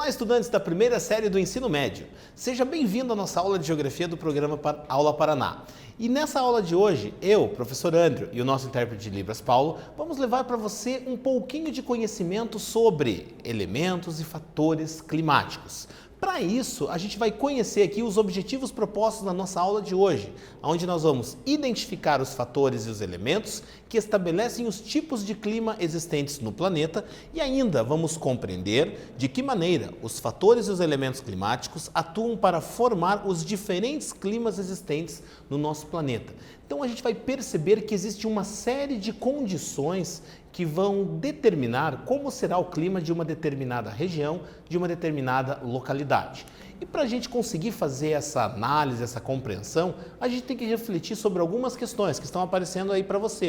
Olá, estudantes da primeira série do ensino médio. Seja bem-vindo à nossa aula de Geografia do programa Aula Paraná. E nessa aula de hoje, eu, professor Andrew, e o nosso intérprete de Libras, Paulo, vamos levar para você um pouquinho de conhecimento sobre elementos e fatores climáticos. Para isso, a gente vai conhecer aqui os objetivos propostos na nossa aula de hoje, onde nós vamos identificar os fatores e os elementos que estabelecem os tipos de clima existentes no planeta e ainda vamos compreender de que maneira os fatores e os elementos climáticos atuam para formar os diferentes climas existentes no nosso planeta. Então a gente vai perceber que existe uma série de condições que vão determinar como será o clima de uma determinada região, de uma determinada localidade. E para a gente conseguir fazer essa análise, essa compreensão, a gente tem que refletir sobre algumas questões que estão aparecendo aí para você.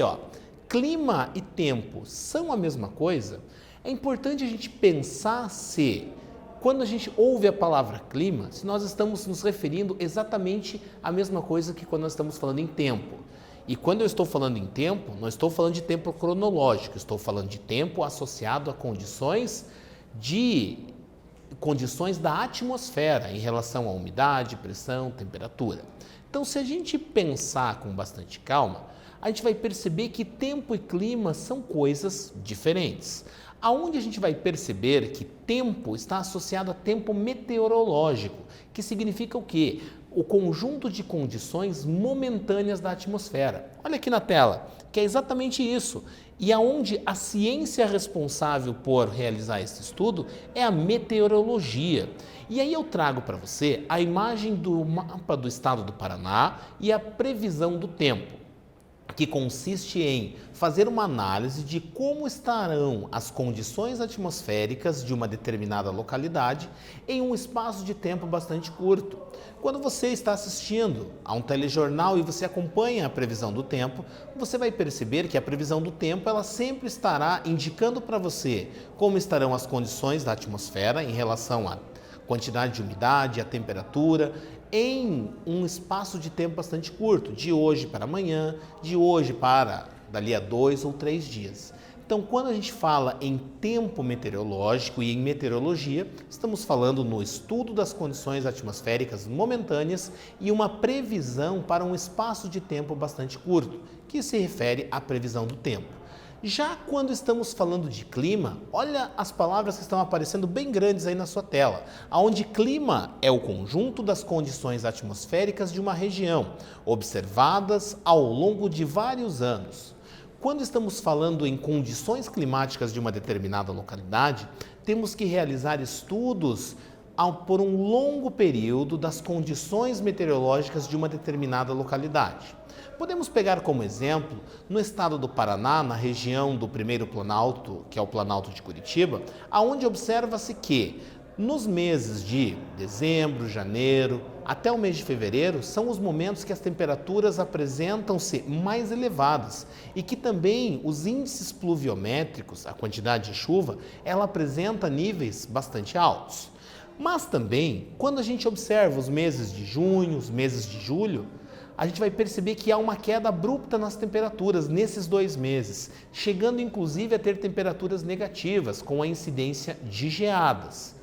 Clima e tempo são a mesma coisa? É importante a gente pensar se, quando a gente ouve a palavra clima, se nós estamos nos referindo exatamente à mesma coisa que quando nós estamos falando em tempo. E quando eu estou falando em tempo, não estou falando de tempo cronológico, estou falando de tempo associado a condições da atmosfera em relação à umidade, pressão, temperatura. Então, se a gente pensar com bastante calma, a gente vai perceber que tempo e clima são coisas diferentes. Aonde a gente vai perceber que tempo está associado a tempo meteorológico, que significa o quê? O conjunto de condições momentâneas da atmosfera. Olha aqui na tela, que é exatamente isso. E aonde a ciência responsável por realizar esse estudo é a meteorologia. E aí eu trago para você a imagem do mapa do estado do Paraná e a previsão do tempo, que consiste em fazer uma análise de como estarão as condições atmosféricas de uma determinada localidade em um espaço de tempo bastante curto. Quando você está assistindo a um telejornal e você acompanha a previsão do tempo, você vai perceber que a previsão do tempo ela sempre estará indicando para você como estarão as condições da atmosfera em relação à quantidade de umidade, a temperatura, em um espaço de tempo bastante curto, de hoje para amanhã, de hoje para dali a 2 ou 3 dias. Então, quando a gente fala em tempo meteorológico e em meteorologia, estamos falando no estudo das condições atmosféricas momentâneas e uma previsão para um espaço de tempo bastante curto, que se refere à previsão do tempo. Já quando estamos falando de clima, olha as palavras que estão aparecendo bem grandes aí na sua tela, onde clima é o conjunto das condições atmosféricas de uma região, observadas ao longo de vários anos. Quando estamos falando em condições climáticas de uma determinada localidade, temos que realizar estudos por um longo período das condições meteorológicas de uma determinada localidade. Podemos pegar como exemplo, no estado do Paraná, na região do primeiro Planalto, que é o Planalto de Curitiba, aonde observa-se que nos meses de dezembro, janeiro, até o mês de fevereiro, são os momentos que as temperaturas apresentam-se mais elevadas e que também os índices pluviométricos, a quantidade de chuva, ela apresenta níveis bastante altos. Mas também, quando a gente observa os meses de junho, os meses de julho, a gente vai perceber que há uma queda abrupta nas temperaturas nesses 2 meses, chegando inclusive a ter temperaturas negativas, com a incidência de geadas.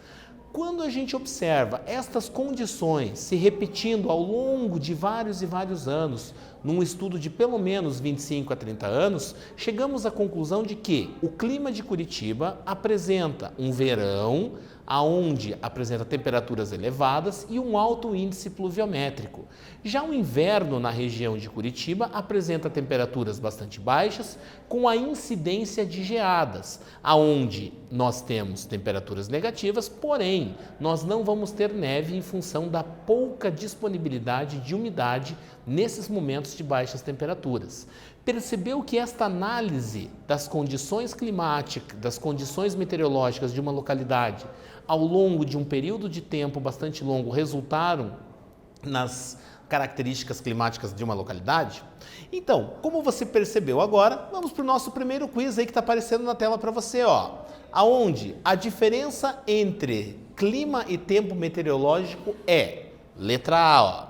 Quando a gente observa estas condições se repetindo ao longo de vários e vários anos, num estudo de pelo menos 25 a 30 anos, chegamos à conclusão de que o clima de Curitiba apresenta um verão onde apresenta temperaturas elevadas e um alto índice pluviométrico. Já o inverno na região de Curitiba apresenta temperaturas bastante baixas, com a incidência de geadas, aonde nós temos temperaturas negativas, porém, nós não vamos ter neve em função da pouca disponibilidade de umidade nesses momentos de baixas temperaturas. Percebeu que esta análise das condições climáticas, das condições meteorológicas de uma localidade ao longo de um período de tempo bastante longo resultaram nas características climáticas de uma localidade? Então, como você percebeu agora, vamos para o nosso primeiro quiz aí que está aparecendo na tela para você, aonde a diferença entre clima e tempo meteorológico é, letra A,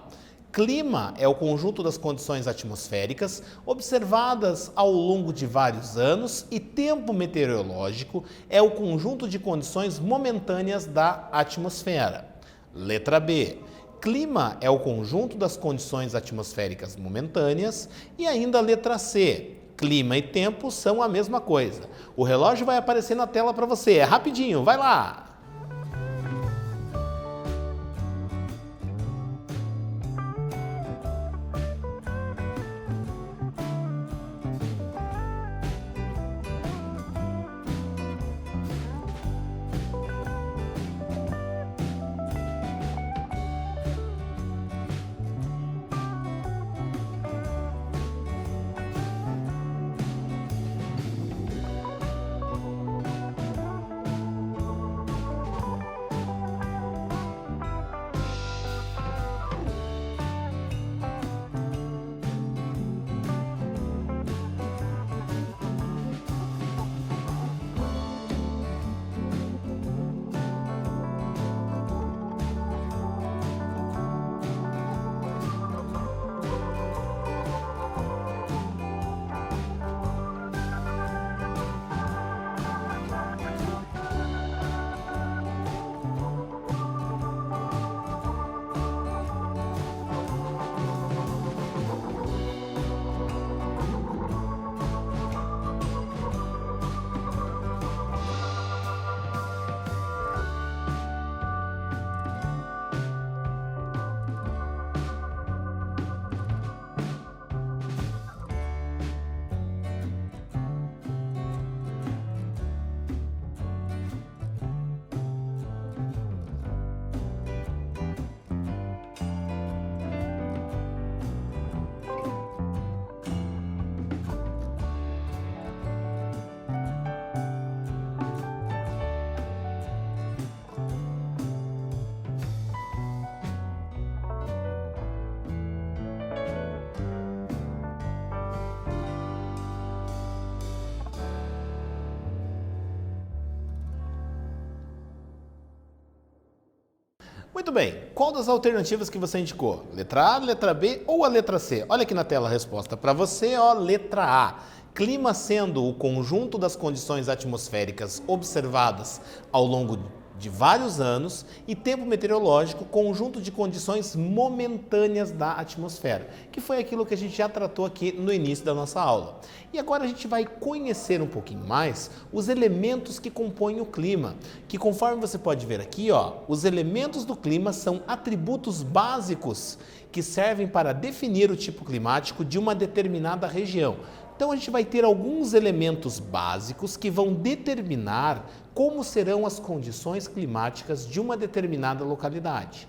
Clima é o conjunto das condições atmosféricas observadas ao longo de vários anos e tempo meteorológico é o conjunto de condições momentâneas da atmosfera. Letra B. Clima é o conjunto das condições atmosféricas momentâneas e ainda a letra C. Clima e tempo são a mesma coisa. O relógio vai aparecer na tela para você. É rapidinho, vai lá! Muito bem, qual das alternativas que você indicou? Letra A, letra B ou a letra C? Olha aqui na tela a resposta para você, ó, letra A. Clima sendo o conjunto das condições atmosféricas observadas ao longo de vários anos e tempo meteorológico, conjunto de condições momentâneas da atmosfera, que foi aquilo que a gente já tratou aqui no início da nossa aula. E agora a gente vai conhecer um pouquinho mais os elementos que compõem o clima, que conforme você pode ver aqui, ó, os elementos do clima são atributos básicos que servem para definir o tipo climático de uma determinada região. Então a gente vai ter alguns elementos básicos que vão determinar como serão as condições climáticas de uma determinada localidade.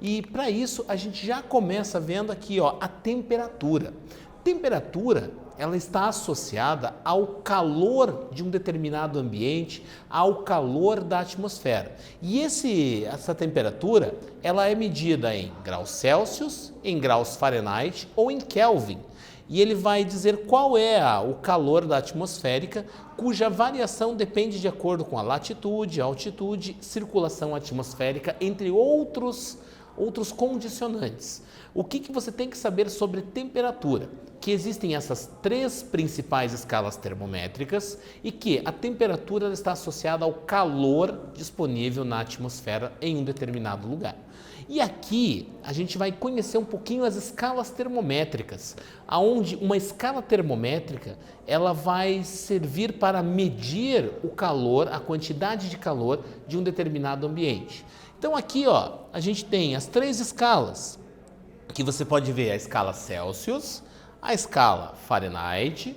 E para isso a gente já começa vendo aqui, ó, a temperatura. Temperatura, ela está associada ao calor de um determinado ambiente, ao calor da atmosfera. E essa temperatura, ela é medida em graus Celsius, em graus Fahrenheit ou em Kelvin. E ele vai dizer qual é o calor da atmosférica, cuja variação depende de acordo com a latitude, altitude, circulação atmosférica, entre outros condicionantes. O que você tem que saber sobre temperatura? Que existem essas três principais escalas termométricas e que a temperatura está associada ao calor disponível na atmosfera em um determinado lugar. E aqui a gente vai conhecer um pouquinho as escalas termométricas, aonde uma escala termométrica ela vai servir para medir o calor, a quantidade de calor de um determinado ambiente. Então aqui, ó, a gente tem as três escalas, que você pode ver a escala Celsius, a escala Fahrenheit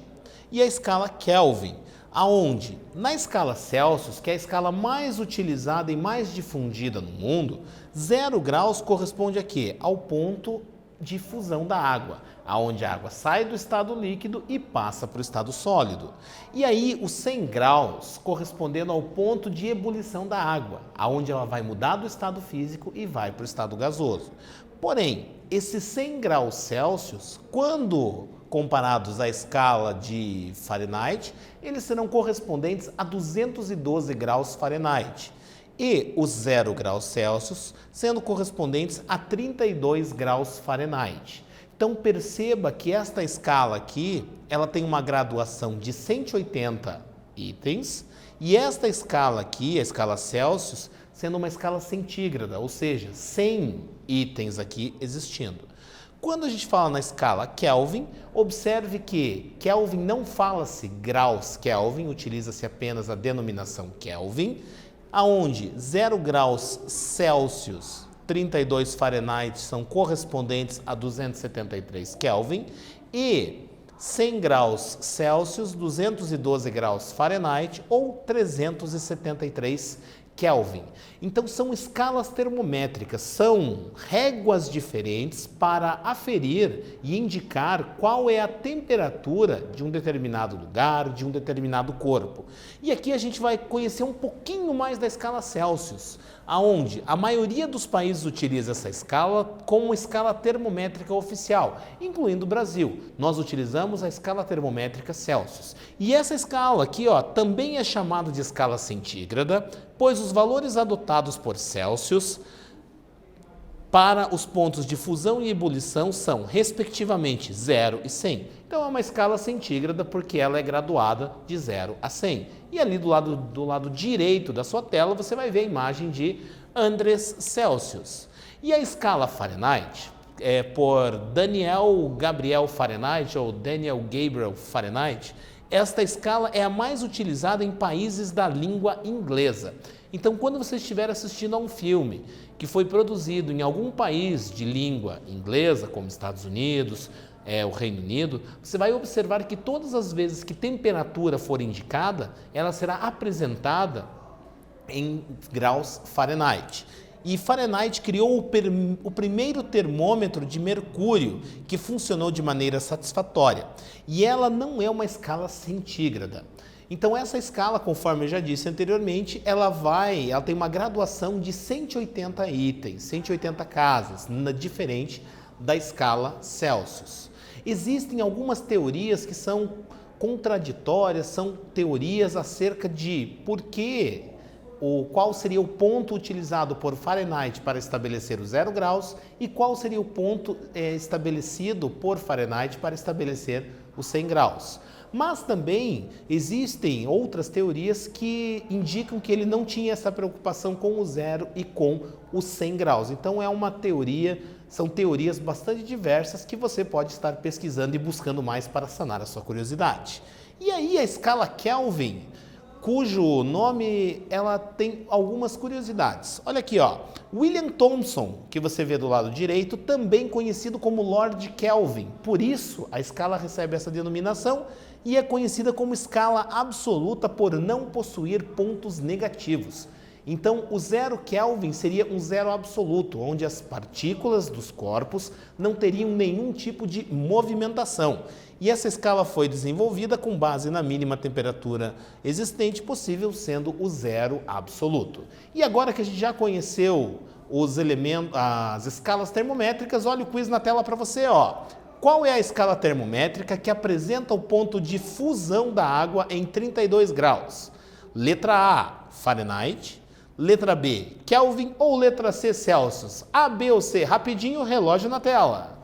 e a escala Kelvin, aonde na escala Celsius, que é a escala mais utilizada e mais difundida no mundo, 0 graus corresponde a quê? Ao ponto de fusão da água, aonde a água sai do estado líquido e passa para o estado sólido. E aí os 100 graus correspondendo ao ponto de ebulição da água, aonde ela vai mudar do estado físico e vai para o estado gasoso. Porém, esses 100 graus Celsius, quando comparados à escala de Fahrenheit, eles serão correspondentes a 212 graus Fahrenheit. e os 0 graus Celsius sendo correspondentes a 32 graus Fahrenheit. Então perceba que esta escala aqui, ela tem uma graduação de 180 itens e esta escala aqui, a escala Celsius, sendo uma escala centígrada, ou seja, 100 itens aqui existindo. Quando a gente fala na escala Kelvin, observe que Kelvin não fala-se graus Kelvin, utiliza-se apenas a denominação Kelvin, aonde 0 graus Celsius, 32 Fahrenheit são correspondentes a 273 Kelvin e 100 graus Celsius, 212 graus Fahrenheit ou 373 Kelvin. Então são escalas termométricas, são réguas diferentes para aferir e indicar qual é a temperatura de um determinado lugar, de um determinado corpo. E aqui a gente vai conhecer um pouquinho mais da escala Celsius, aonde a maioria dos países utiliza essa escala como escala termométrica oficial, incluindo o Brasil. Nós utilizamos a escala termométrica Celsius. E essa escala aqui, ó, também é chamada de escala centígrada, pois os valores adotados por Celsius para os pontos de fusão e ebulição são, respectivamente, 0 e 100. Então, é uma escala centígrada porque ela é graduada de 0 a 100. E ali do lado direito da sua tela, você vai ver a imagem de Andrés Celsius. E a escala Fahrenheit, por Daniel Gabriel Fahrenheit ou Daniel Gabriel Fahrenheit, esta escala é a mais utilizada em países da língua inglesa. Então, quando você estiver assistindo a um filme que foi produzido em algum país de língua inglesa, como Estados Unidos, o Reino Unido, você vai observar que todas as vezes que temperatura for indicada, ela será apresentada em graus Fahrenheit. E Fahrenheit criou o primeiro termômetro de mercúrio que funcionou de maneira satisfatória. E ela não é uma escala centígrada. Então essa escala, conforme eu já disse anteriormente, ela tem uma graduação de 180 itens, 180 casas, diferente da escala Celsius. Existem algumas teorias que são contraditórias, são teorias acerca de qual seria o ponto utilizado por Fahrenheit para estabelecer os 0 graus e qual seria o ponto estabelecido por Fahrenheit para estabelecer os 100 graus. Mas também existem outras teorias que indicam que ele não tinha essa preocupação com o 0 e com os 100 graus. Então são teorias bastante diversas que você pode estar pesquisando e buscando mais para sanar a sua curiosidade. E aí a escala Kelvin, cujo nome ela tem algumas curiosidades. Olha aqui, ó. William Thomson, que você vê do lado direito, também conhecido como Lord Kelvin. Por isso, a escala recebe essa denominação e é conhecida como escala absoluta por não possuir pontos negativos. Então, o 0 Kelvin seria um zero absoluto, onde as partículas dos corpos não teriam nenhum tipo de movimentação. E essa escala foi desenvolvida com base na mínima temperatura existente possível, sendo o zero absoluto. E agora que a gente já conheceu as escalas termométricas, olha o quiz na tela para você, ó. Qual é a escala termométrica que apresenta o ponto de fusão da água em 32 graus? Letra A, Fahrenheit. Letra B, Kelvin ou letra C, Celsius? A, B ou C? Rapidinho, relógio na tela.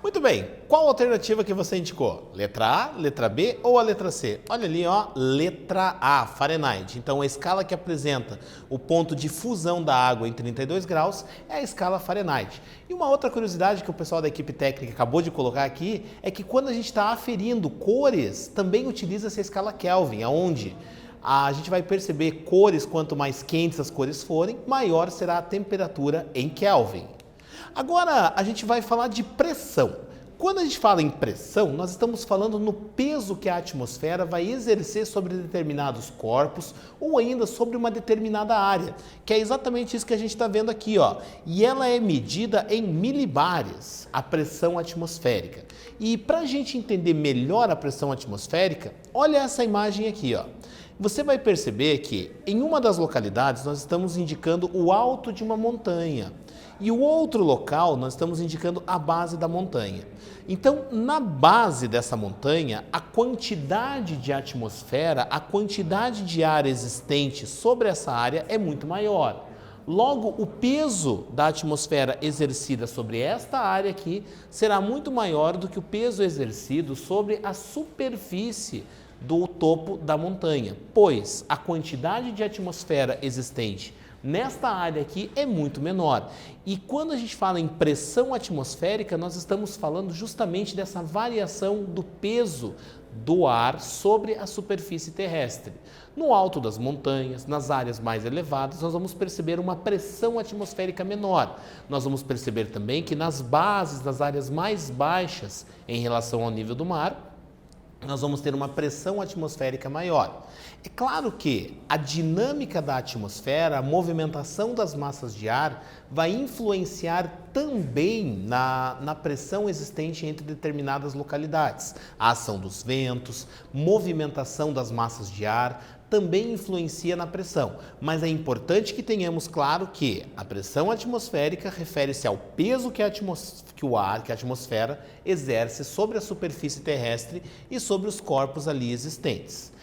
Muito bem, qual alternativa que você indicou? Letra A, letra B ou a letra C? Olha ali, ó, letra A, Fahrenheit. Então, a escala que apresenta o ponto de fusão da água em 32 graus é a escala Fahrenheit. E uma outra curiosidade que o pessoal da equipe técnica acabou de colocar aqui é que quando a gente está aferindo cores, também utiliza essa escala Kelvin, onde a gente vai perceber cores, quanto mais quentes as cores forem, maior será a temperatura em Kelvin. Agora a gente vai falar de pressão. Quando a gente fala em pressão, nós estamos falando no peso que a atmosfera vai exercer sobre determinados corpos ou ainda sobre uma determinada área, que é exatamente isso que a gente está vendo aqui, ó. E ela é medida em milibares, a pressão atmosférica. E para a gente entender melhor a pressão atmosférica, olha essa imagem aqui, ó. Você vai perceber que em uma das localidades nós estamos indicando o alto de uma montanha e o outro local nós estamos indicando a base da montanha. Então, na base dessa montanha, a quantidade de atmosfera, a quantidade de ar existente sobre essa área é muito maior. Logo, o peso da atmosfera exercida sobre esta área aqui será muito maior do que o peso exercido sobre a superfície do topo da montanha, pois a quantidade de atmosfera existente nesta área aqui é muito menor. E quando a gente fala em pressão atmosférica, nós estamos falando justamente dessa variação do peso do ar sobre a superfície terrestre. No alto das montanhas, nas áreas mais elevadas, nós vamos perceber uma pressão atmosférica menor. Nós vamos perceber também que nas bases, nas áreas mais baixas em relação ao nível do mar, nós vamos ter uma pressão atmosférica maior. É claro que a dinâmica da atmosfera, a movimentação das massas de ar, vai influenciar também na pressão existente entre determinadas localidades. A ação dos ventos, movimentação das massas de ar, também influencia na pressão, mas é importante que tenhamos claro que a pressão atmosférica refere-se ao peso que a atmosfera exerce sobre a superfície terrestre e sobre os corpos ali existentes.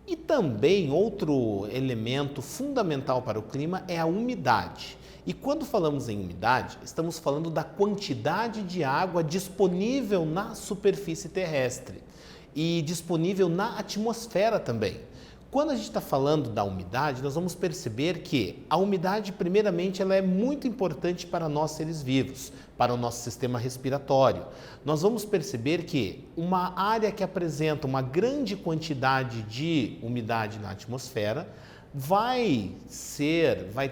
E também outro elemento fundamental para o clima é a umidade. E quando falamos em umidade, estamos falando da quantidade de água disponível na superfície terrestre e disponível na atmosfera também. Quando a gente está falando da umidade, nós vamos perceber que a umidade, primeiramente, ela é muito importante para nós seres vivos, para o nosso sistema respiratório. Nós vamos perceber que uma área que apresenta uma grande quantidade de umidade na atmosfera vai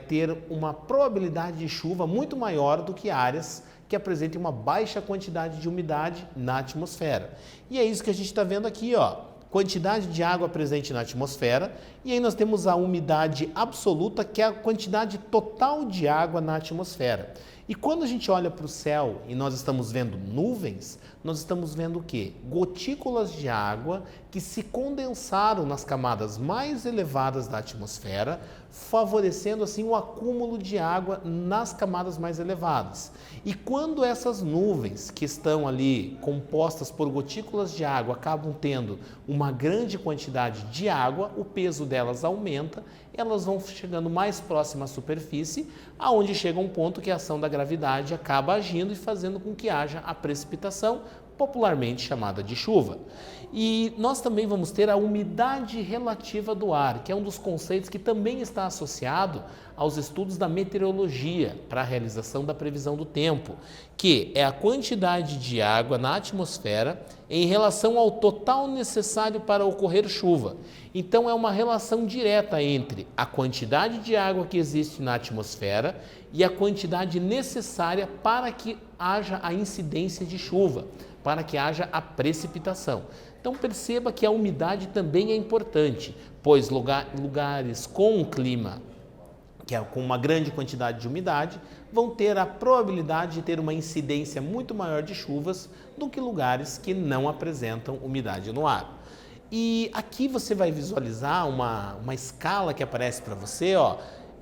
ter uma probabilidade de chuva muito maior do que áreas que apresentem uma baixa quantidade de umidade na atmosfera. E é isso que a gente está vendo aqui, ó. Quantidade de água presente na atmosfera, e aí nós temos a umidade absoluta, que é a quantidade total de água na atmosfera. E quando a gente olha para o céu e nós estamos vendo nuvens, nós estamos vendo o quê? Gotículas de água que se condensaram nas camadas mais elevadas da atmosfera, favorecendo assim o acúmulo de água nas camadas mais elevadas. E quando essas nuvens que estão ali compostas por gotículas de água acabam tendo uma grande quantidade de água, o peso delas aumenta, elas vão chegando mais próximas à superfície, aonde chega um ponto que a ação da gravidade acaba agindo e fazendo com que haja a precipitação, popularmente chamada de chuva. E nós também vamos ter a umidade relativa do ar, que é um dos conceitos que também está associado aos estudos da meteorologia para a realização da previsão do tempo, que é a quantidade de água na atmosfera em relação ao total necessário para ocorrer chuva. Então é uma relação direta entre a quantidade de água que existe na atmosfera e a quantidade necessária para que haja a incidência de chuva, para que haja a precipitação. Então perceba que a umidade também é importante, pois lugares com um clima com uma grande quantidade de umidade vão ter a probabilidade de ter uma incidência muito maior de chuvas do que lugares que não apresentam umidade no ar. E aqui você vai visualizar uma escala que aparece para você, ó,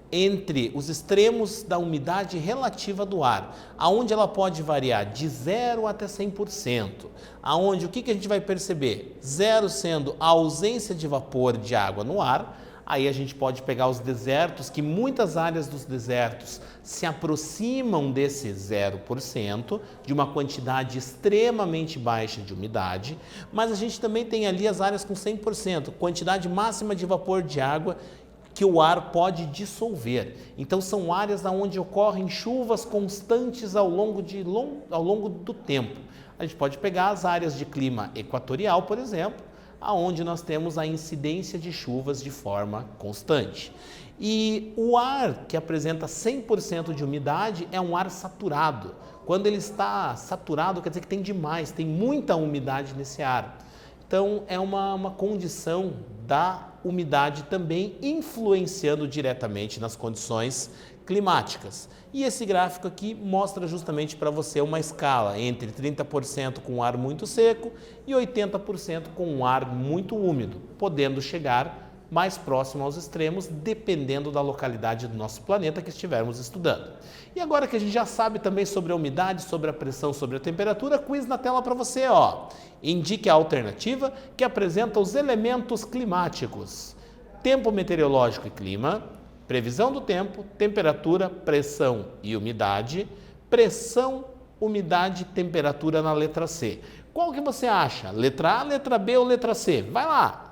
entre os extremos da umidade relativa do ar, aonde ela pode variar de 0 até 100%, aonde o que a gente vai perceber? 0 sendo a ausência de vapor de água no ar, Aí a gente pode pegar os desertos, que muitas áreas dos desertos se aproximam desse 0%, de uma quantidade extremamente baixa de umidade, mas a gente também tem ali as áreas com 100%, quantidade máxima de vapor de água que o ar pode dissolver. Então são áreas onde ocorrem chuvas constantes ao longo do tempo. A gente pode pegar as áreas de clima equatorial, por exemplo, aonde nós temos a incidência de chuvas de forma constante. E o ar que apresenta 100% de umidade é um ar saturado. Quando ele está saturado, quer dizer que tem demais, tem muita umidade nesse ar. Então, é uma condição da umidade também influenciando diretamente nas condições climáticas. E esse gráfico aqui mostra justamente para você uma escala entre 30% com ar muito seco e 80% com um ar muito úmido, podendo chegar mais próximo aos extremos, dependendo da localidade do nosso planeta que estivermos estudando. E agora que a gente já sabe também sobre a umidade, sobre a pressão, sobre a temperatura, quiz na tela para você, ó. Indique a alternativa que apresenta os elementos climáticos: tempo meteorológico e clima, previsão do tempo, temperatura, pressão e umidade, pressão, umidade, temperatura na letra C. Qual que você acha? Letra A, letra B ou letra C? Vai lá!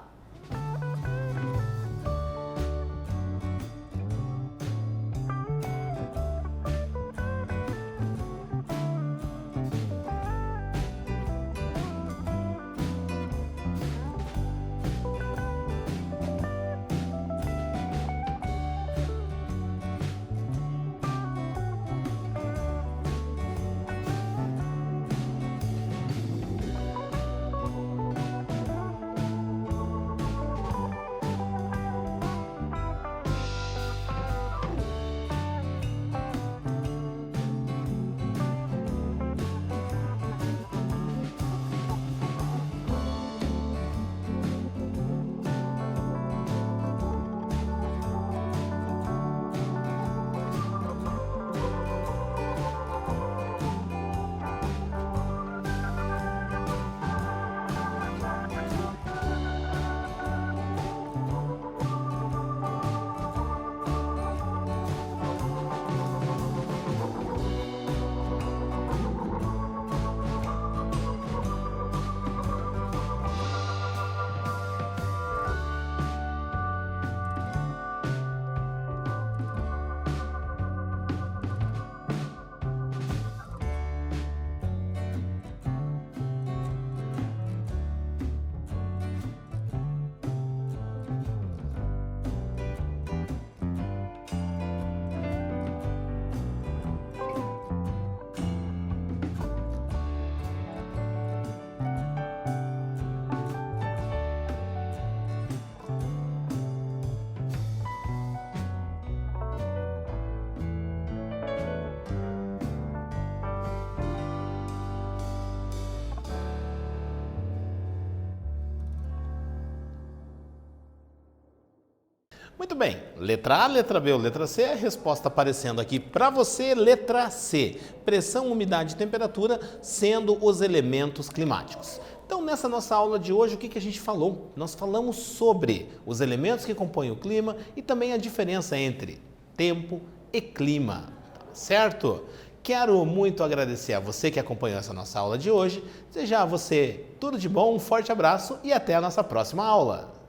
Muito bem, letra A, letra B ou letra C, a resposta aparecendo aqui para você, letra C. Pressão, umidade e temperatura sendo os elementos climáticos. Então, nessa nossa aula de hoje, o que a gente falou? Nós falamos sobre os elementos que compõem o clima e também a diferença entre tempo e clima, certo? Quero muito agradecer a você que acompanhou essa nossa aula de hoje, desejar a você tudo de bom, um forte abraço e até a nossa próxima aula.